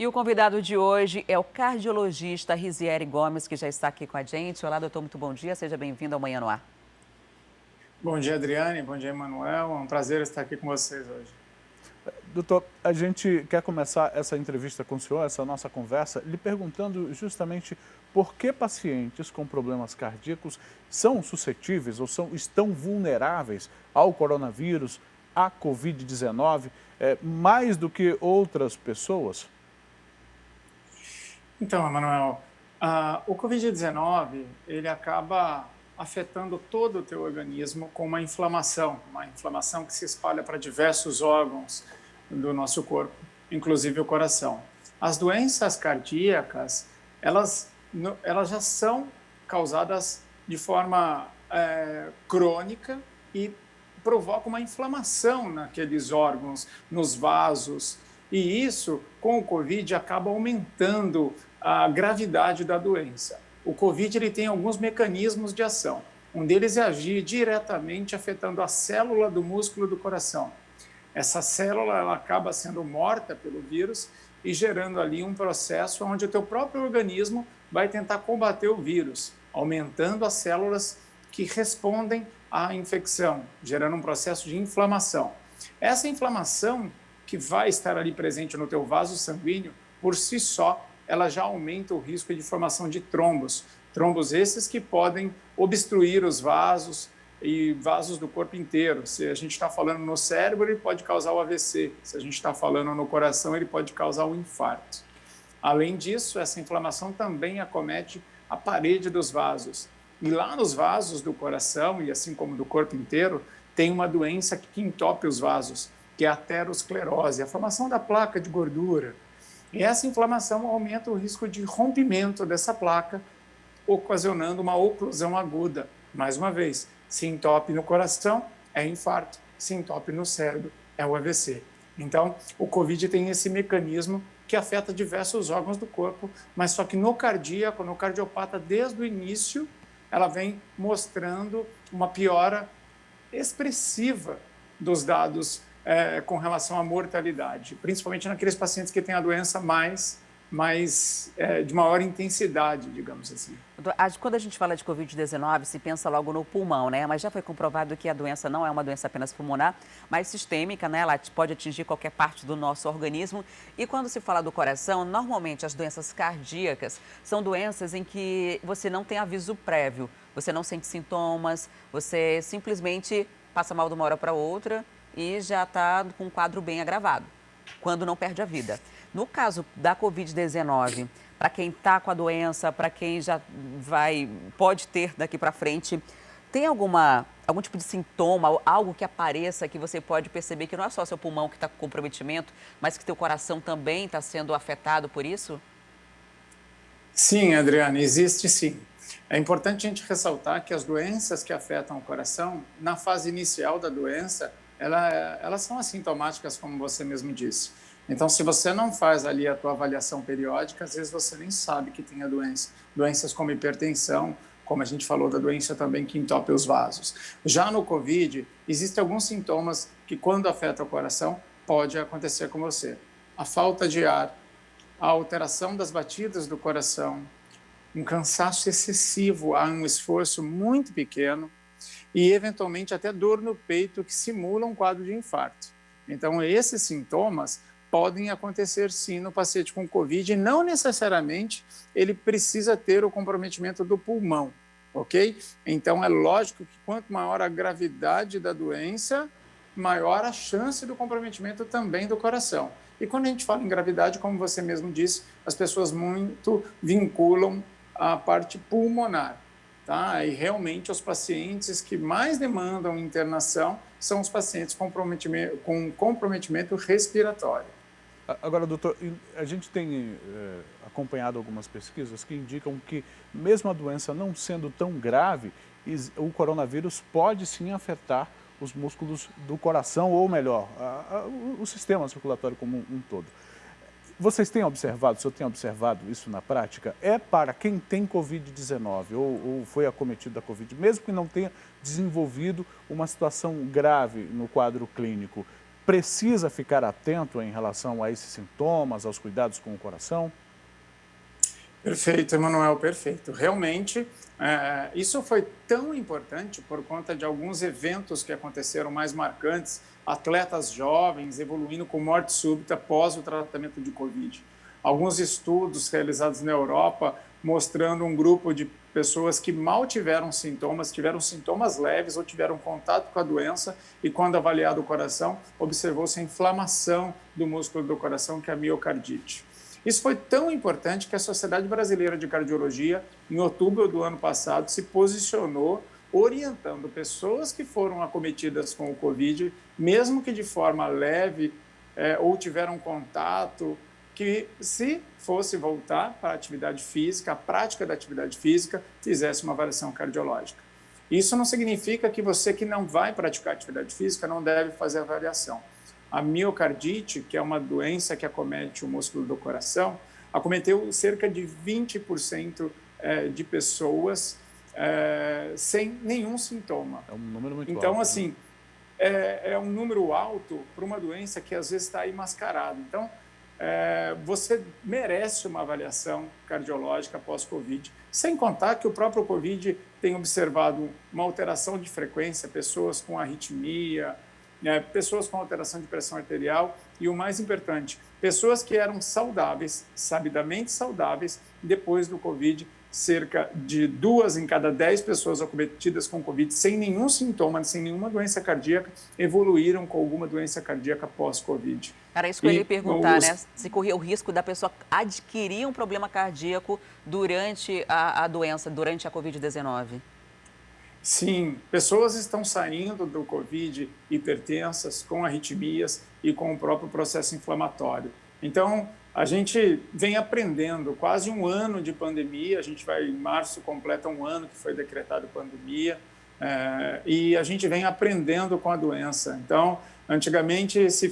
E o convidado de hoje é o cardiologista Risieri Gomes, que já está aqui com a gente. Olá, doutor, muito bom dia. Seja bem-vindo ao Manhã no Ar. Bom dia, Adriane. Bom dia, Emanuel. É um prazer estar aqui com vocês hoje. Doutor, a gente quer começar essa entrevista com o senhor, essa nossa conversa, lhe perguntando justamente por que pacientes com problemas cardíacos são suscetíveis ou estão vulneráveis ao coronavírus, à Covid-19, mais do que outras pessoas? Então, Emanuel, o Covid-19, ele acaba afetando todo o teu organismo com uma inflamação que se espalha para diversos órgãos do nosso corpo, inclusive o coração. As doenças cardíacas, elas já são causadas de forma crônica e provocam uma inflamação naqueles órgãos, nos vasos, e isso, com o Covid, acaba aumentando a gravidade da doença. O Covid ele tem alguns mecanismos de ação. Um deles é agir diretamente afetando a célula do músculo do coração. Essa célula ela acaba sendo morta pelo vírus e gerando ali um processo onde o teu próprio organismo vai tentar combater o vírus, aumentando as células que respondem à infecção, gerando um processo de inflamação. Essa inflamação que vai estar ali presente no teu vaso sanguíneo, por si só, ela já aumenta o risco de formação de trombos. Trombos esses que podem obstruir os vasos e vasos do corpo inteiro. Se a gente está falando no cérebro, ele pode causar o AVC. Se a gente está falando no coração, ele pode causar o infarto. Além disso, essa inflamação também acomete a parede dos vasos. E lá nos vasos do coração, e assim como do corpo inteiro, tem uma doença que entope os vasos, que é a aterosclerose, a formação da placa de gordura. E essa inflamação aumenta o risco de rompimento dessa placa, ocasionando uma oclusão aguda. Mais uma vez, se entope no coração, é infarto. Se entope no cérebro, é o AVC. Então, o COVID tem esse mecanismo que afeta diversos órgãos do corpo, mas só que no cardíaco, no cardiopata, desde o início, ela vem mostrando uma piora expressiva dos dados com relação à mortalidade, principalmente naqueles pacientes que têm a doença de maior intensidade, digamos assim. Quando a gente fala de Covid-19, se pensa logo no pulmão, né? Mas já foi comprovado que a doença não é uma doença apenas pulmonar, mas sistêmica, né? Ela pode atingir qualquer parte do nosso organismo. E quando se fala do coração, normalmente as doenças cardíacas são doenças em que você não tem aviso prévio, você não sente sintomas, você simplesmente passa mal de uma hora para outra e já está com um quadro bem agravado, quando não perde a vida. No caso da Covid-19, para quem está com a doença, para quem já pode ter daqui para frente, tem algum tipo de sintoma, algo que apareça que você pode perceber que não é só seu pulmão que está com comprometimento, mas que teu coração também está sendo afetado por isso? Sim, Adriana, existe sim. É importante a gente ressaltar que as doenças que afetam o coração, na fase inicial da doença, elas são assintomáticas, como você mesmo disse. Então, se você não faz ali a tua avaliação periódica, às vezes você nem sabe que tem a doença. Doenças como hipertensão, como a gente falou da doença também que entope os vasos. Já no COVID, existem alguns sintomas que, quando afeta o coração, pode acontecer com você. A falta de ar, a alteração das batidas do coração, um cansaço excessivo a um esforço muito pequeno e, eventualmente, até dor no peito que simula um quadro de infarto. Então, esses sintomas podem acontecer sim no paciente com Covid e não necessariamente ele precisa ter o comprometimento do pulmão, ok? Então, é lógico que quanto maior a gravidade da doença, maior a chance do comprometimento também do coração. E quando a gente fala em gravidade, como você mesmo disse, as pessoas muito vinculam a parte pulmonar. Tá? E realmente os pacientes que mais demandam internação são os pacientes com comprometimento respiratório. Agora, doutor, a gente tem acompanhado algumas pesquisas que indicam que, mesmo a doença não sendo tão grave, o coronavírus pode sim afetar os músculos do coração, ou melhor, o sistema circulatório como um todo. Vocês têm observado, o senhor tem observado isso na prática? É para quem tem Covid-19 ou foi acometido da Covid, mesmo que não tenha desenvolvido uma situação grave no quadro clínico, precisa ficar atento em relação a esses sintomas, aos cuidados com o coração? Perfeito, Emanuel, perfeito. Realmente, isso foi tão importante por conta de alguns eventos que aconteceram mais marcantes, atletas jovens evoluindo com morte súbita após o tratamento de Covid. Alguns estudos realizados na Europa mostrando um grupo de pessoas que mal tiveram sintomas leves ou tiveram contato com a doença e quando avaliado o coração, observou-se a inflamação do músculo do coração, que é a miocardite. Isso foi tão importante que a Sociedade Brasileira de Cardiologia, em outubro do ano passado, se posicionou orientando pessoas que foram acometidas com o Covid, mesmo que de forma leve ou tiveram contato, que se fosse voltar para a atividade física, a prática da atividade física, fizesse uma avaliação cardiológica. Isso não significa que você que não vai praticar atividade física não deve fazer avaliação. A miocardite, que é uma doença que acomete o músculo do coração, acometeu cerca de 20% de pessoas sem nenhum sintoma. É um número muito alto. Então, assim, é um número alto para uma doença que às vezes está aí mascarada. Então, você merece uma avaliação cardiológica pós-Covid, sem contar que o próprio Covid tem observado uma alteração de frequência, pessoas com arritmia, pessoas com alteração de pressão arterial e, o mais importante, pessoas que eram saudáveis, sabidamente saudáveis, depois do Covid, cerca de 2 em cada 10 pessoas acometidas com Covid sem nenhum sintoma, sem nenhuma doença cardíaca, evoluíram com alguma doença cardíaca pós-Covid. Era isso que eu ia perguntar, né? Se corria o risco da pessoa adquirir um problema cardíaco durante a doença, durante a Covid-19? Sim, pessoas estão saindo do Covid hipertensas, com arritmias e com o próprio processo inflamatório. Então, a gente vem aprendendo, quase um ano de pandemia, a gente vai, em março, completa um ano que foi decretado pandemia, e a gente vem aprendendo com a doença. Então, antigamente se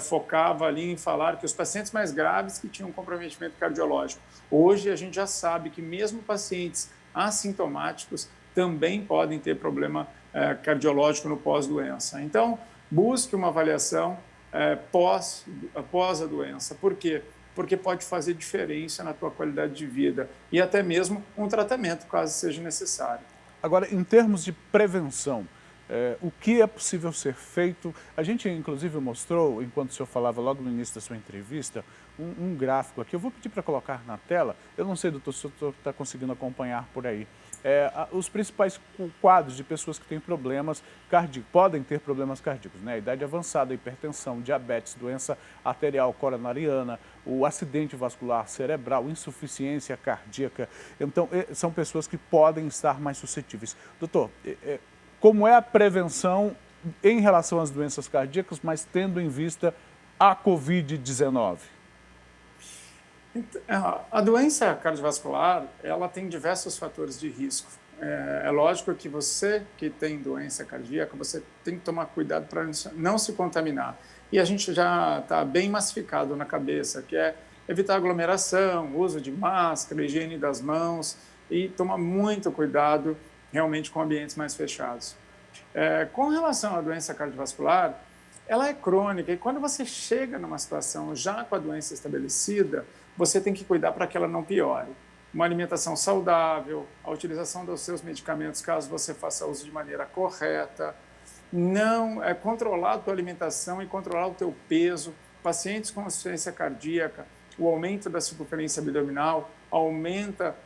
focava ali em falar que os pacientes mais graves que tinham comprometimento cardiológico. Hoje a gente já sabe que mesmo pacientes assintomáticos também podem ter problema cardiológico no pós-doença. Então, busque uma avaliação após a doença. Por quê? Porque pode fazer diferença na tua qualidade de vida e até mesmo um tratamento, caso seja necessário. Agora, em termos de prevenção, o que é possível ser feito? A gente, inclusive, mostrou, enquanto o senhor falava logo no início da sua entrevista, um gráfico aqui. Eu vou pedir para colocar na tela. Eu não sei, doutor, se o senhor está conseguindo acompanhar por aí. Os principais quadros de pessoas que têm problemas cardíacos, podem ter problemas cardíacos, né? Idade avançada, hipertensão, diabetes, doença arterial coronariana, o acidente vascular cerebral, insuficiência cardíaca. Então, são pessoas que podem estar mais suscetíveis. Doutor, como é a prevenção em relação às doenças cardíacas, mas tendo em vista a Covid-19? A doença cardiovascular, ela tem diversos fatores de risco. É lógico que você que tem doença cardíaca, você tem que tomar cuidado para não se contaminar. E a gente já está bem massificado na cabeça, que é evitar aglomeração, uso de máscara, higiene das mãos e tomar muito cuidado realmente com ambientes mais fechados. Com relação à doença cardiovascular, ela é crônica e quando você chega numa situação já com a doença estabelecida, você tem que cuidar para que ela não piore. Uma alimentação saudável, a utilização dos seus medicamentos, caso você faça uso de maneira correta, não controlar a tua alimentação e controlar o teu peso. Pacientes com insuficiência cardíaca, o aumento da circunferência abdominal aumenta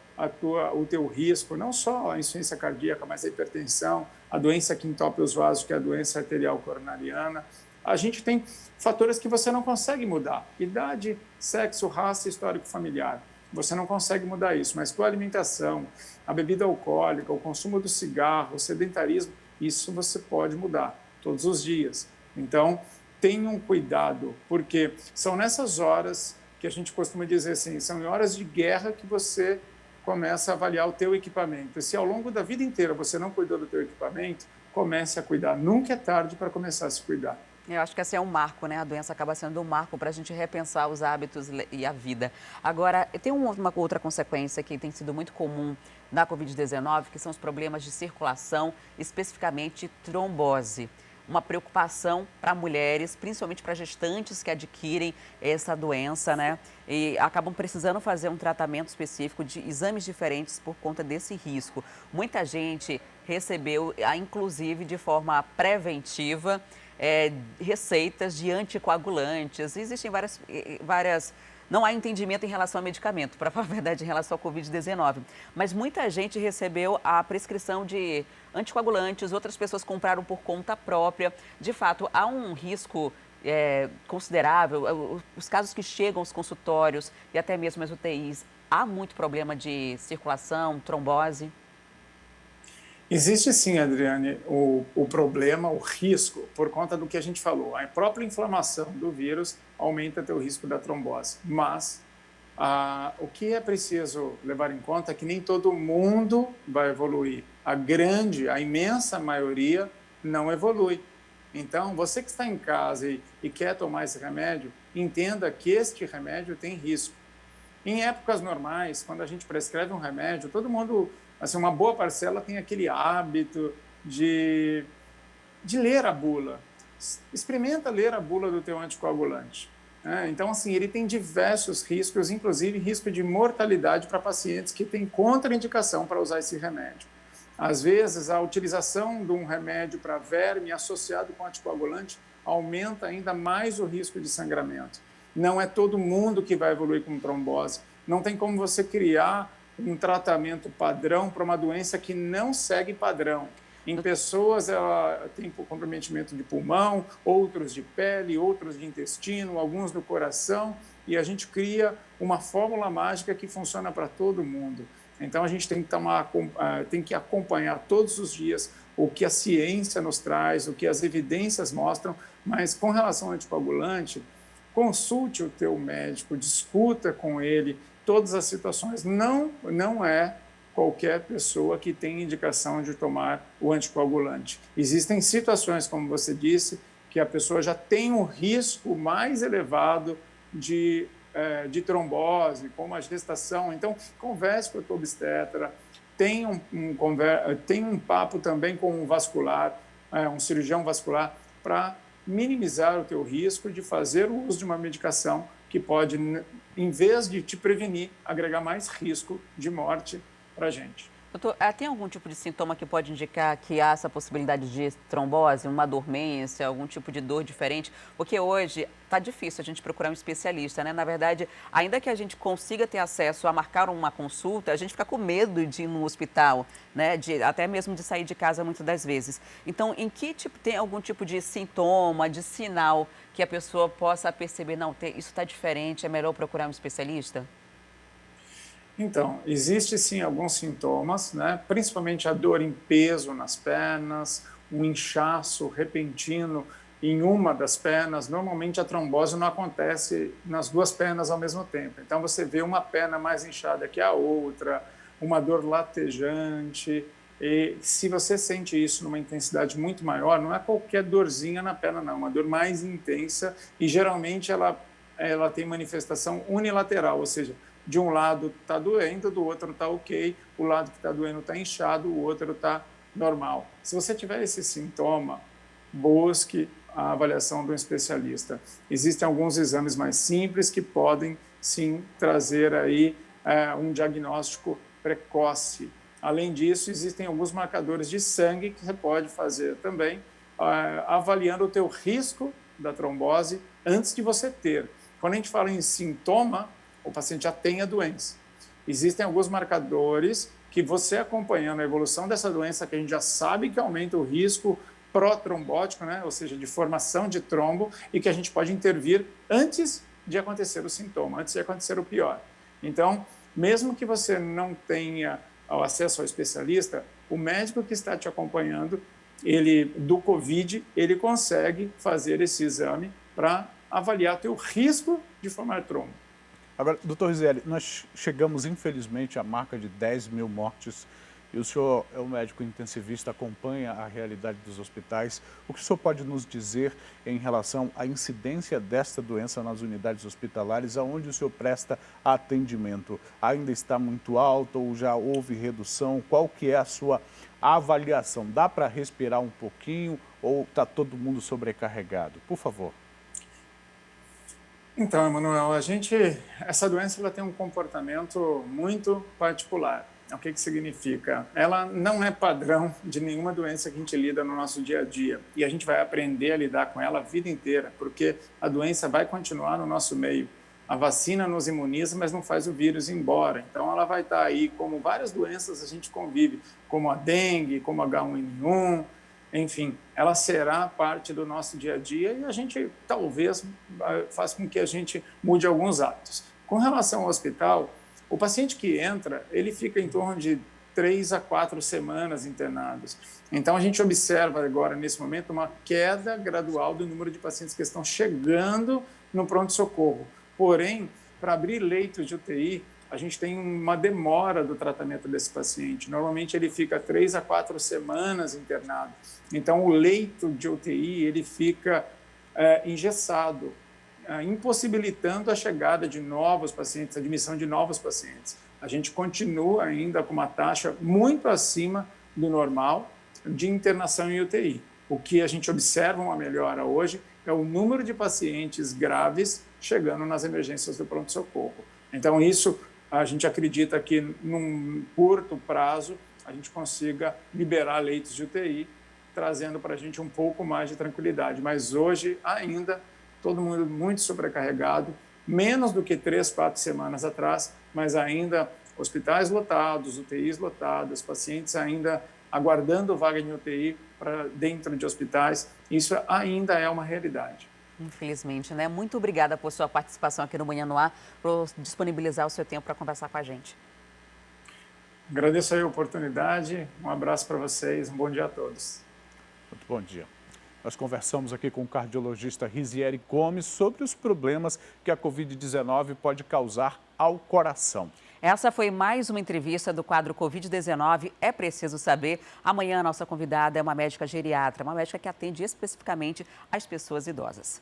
o teu risco, não só a insuficiência cardíaca, mas a hipertensão, a doença que entope os vasos, que é a doença arterial coronariana. A gente tem fatores que você não consegue mudar. Idade, sexo, raça, histórico familiar. Você não consegue mudar isso, mas tua alimentação, a bebida alcoólica, o consumo do cigarro, o sedentarismo, isso você pode mudar todos os dias. Então, tenham cuidado, porque são nessas horas que a gente costuma dizer assim, são em horas de guerra que você começa a avaliar o teu equipamento. E se ao longo da vida inteira você não cuidou do teu equipamento, comece a cuidar. Nunca é tarde para começar a se cuidar. Eu acho que esse é um marco, né? A doença acaba sendo um marco para a gente repensar os hábitos e a vida. Agora, tem uma outra consequência que tem sido muito comum na Covid-19, que são os problemas de circulação, especificamente trombose. uma preocupação para mulheres, principalmente para gestantes que adquirem essa doença, né? E acabam precisando fazer um tratamento específico de exames diferentes por conta desse risco. Muita gente recebeu, inclusive de forma preventiva, receitas de anticoagulantes. Existem várias. Não há entendimento em relação ao medicamento, para falar a verdade, em relação ao Covid-19. Mas muita gente recebeu a prescrição de anticoagulantes, outras pessoas compraram por conta própria. De fato, há um risco considerável. Os casos que chegam aos consultórios e até mesmo as UTIs, há muito problema de circulação, trombose? Existe sim, Adriane, o problema, o risco, por conta do que a gente falou. A própria inflamação do vírus aumenta teu risco da trombose. Mas o que é preciso levar em conta é que nem todo mundo vai evoluir. A imensa maioria não evolui. Então, você que está em casa e quer tomar esse remédio, entenda que este remédio tem risco. Em épocas normais, quando a gente prescreve um remédio, todo mundo, assim, uma boa parcela tem aquele hábito de ler a bula. Experimenta ler a bula do teu anticoagulante. Então, assim, ele tem diversos riscos, inclusive risco de mortalidade para pacientes que têm contraindicação para usar esse remédio. Às vezes, a utilização de um remédio para verme associado com anticoagulante aumenta ainda mais o risco de sangramento. Não é todo mundo que vai evoluir com trombose. Não tem como você criar um tratamento padrão para uma doença que não segue padrão. Em pessoas, ela tem comprometimento de pulmão, outros de pele, outros de intestino, alguns do coração, e a gente cria uma fórmula mágica que funciona para todo mundo. Então, a gente tem que acompanhar todos os dias o que a ciência nos traz, o que as evidências mostram, mas com relação ao anticoagulante, consulte o teu médico, discuta com ele todas as situações. Não é qualquer pessoa que tem indicação de tomar o anticoagulante. Existem situações, como você disse, que a pessoa já tem um risco mais elevado de trombose, como a gestação. Então, converse com a tua obstetra, tem um papo também com um vascular, um cirurgião vascular, para minimizar o teu risco de fazer o uso de uma medicação que pode, em vez de te prevenir, agregar mais risco de morte para a gente. Doutor, tem algum tipo de sintoma que pode indicar que há essa possibilidade de trombose, uma dormência, algum tipo de dor diferente? Porque hoje está difícil a gente procurar um especialista, né? Na verdade, ainda que a gente consiga ter acesso a marcar uma consulta, a gente fica com medo de ir no hospital, né? Até mesmo de sair de casa muitas das vezes. Então, em que tipo, tem algum tipo de sintoma, de sinal que a pessoa possa perceber, não, isso está diferente, é melhor procurar um especialista? Então, existe sim alguns sintomas, né? Principalmente a dor em peso nas pernas, um inchaço repentino em uma das pernas. Normalmente a trombose não acontece nas duas pernas ao mesmo tempo. Então você vê uma perna mais inchada que a outra, uma dor latejante. E se você sente isso numa intensidade muito maior, não é qualquer dorzinha na perna, não, uma dor mais intensa e geralmente ela tem manifestação unilateral, ou seja, de um lado está doendo, do outro está ok, o lado que está doendo está inchado, o outro está normal. Se você tiver esse sintoma, busque a avaliação de um especialista. Existem alguns exames mais simples que podem, sim, trazer aí um diagnóstico precoce. Além disso, existem alguns marcadores de sangue que você pode fazer também, avaliando o teu risco da trombose antes de você ter. Quando a gente fala em sintoma, o paciente já tem a doença. Existem alguns marcadores que você acompanhando a evolução dessa doença, que a gente já sabe que aumenta o risco pró-trombótico, né? Ou seja, de formação de trombo, e que a gente pode intervir antes de acontecer o sintoma, antes de acontecer o pior. Então, mesmo que você não tenha acesso ao especialista, o médico que está te acompanhando, do COVID, ele consegue fazer esse exame para avaliar teu risco de formar trombo. Agora, doutor Rizelli, nós chegamos, infelizmente, à marca de 10 mil mortes e o senhor é um médico intensivista, acompanha a realidade dos hospitais. O que o senhor pode nos dizer em relação à incidência desta doença nas unidades hospitalares, aonde o senhor presta atendimento? Ainda está muito alta ou já houve redução? Qual que é a sua avaliação? Dá para respirar um pouquinho ou está todo mundo sobrecarregado? Por favor. Então, Emanuel, essa doença ela tem um comportamento muito particular. O que significa? Ela não é padrão de nenhuma doença que a gente lida no nosso dia a dia. E a gente vai aprender a lidar com ela a vida inteira, porque a doença vai continuar no nosso meio. A vacina nos imuniza, mas não faz o vírus ir embora. Então, ela vai estar aí, como várias doenças a gente convive, como a dengue, como H1N1, enfim, ela será parte do nosso dia a dia e a gente talvez faça com que a gente mude alguns hábitos. Com relação ao hospital, o paciente que entra, ele fica em torno de 3 a 4 semanas internados. Então, a gente observa agora, nesse momento, uma queda gradual do número de pacientes que estão chegando no pronto-socorro. Porém, para abrir leitos de UTI, a gente tem uma demora do tratamento desse paciente. Normalmente, ele fica 3 a 4 semanas internado. Então, o leito de UTI ele fica engessado, impossibilitando a chegada de novos pacientes, a admissão de novos pacientes. A gente continua ainda com uma taxa muito acima do normal de internação em UTI. O que a gente observa uma melhora hoje é o número de pacientes graves chegando nas emergências do pronto-socorro. Então, isso a gente acredita que, num curto prazo, a gente consiga liberar leitos de UTI, trazendo para a gente um pouco mais de tranquilidade. Mas hoje, ainda, todo mundo muito sobrecarregado, menos do que 3, 4 semanas atrás, mas ainda hospitais lotados, UTIs lotadas, pacientes ainda aguardando vaga em UTI para dentro de hospitais. Isso ainda é uma realidade. Infelizmente, né? Muito obrigada por sua participação aqui no Manhã no Ar, por disponibilizar o seu tempo para conversar com a gente. Agradeço aí a oportunidade, um abraço para vocês, um bom dia a todos. Muito bom dia. Nós conversamos aqui com o cardiologista Rizieri Gomes sobre os problemas que a Covid-19 pode causar ao coração. Essa foi mais uma entrevista do quadro Covid-19 É Preciso Saber. Amanhã a nossa convidada é uma médica geriatra, uma médica que atende especificamente as pessoas idosas.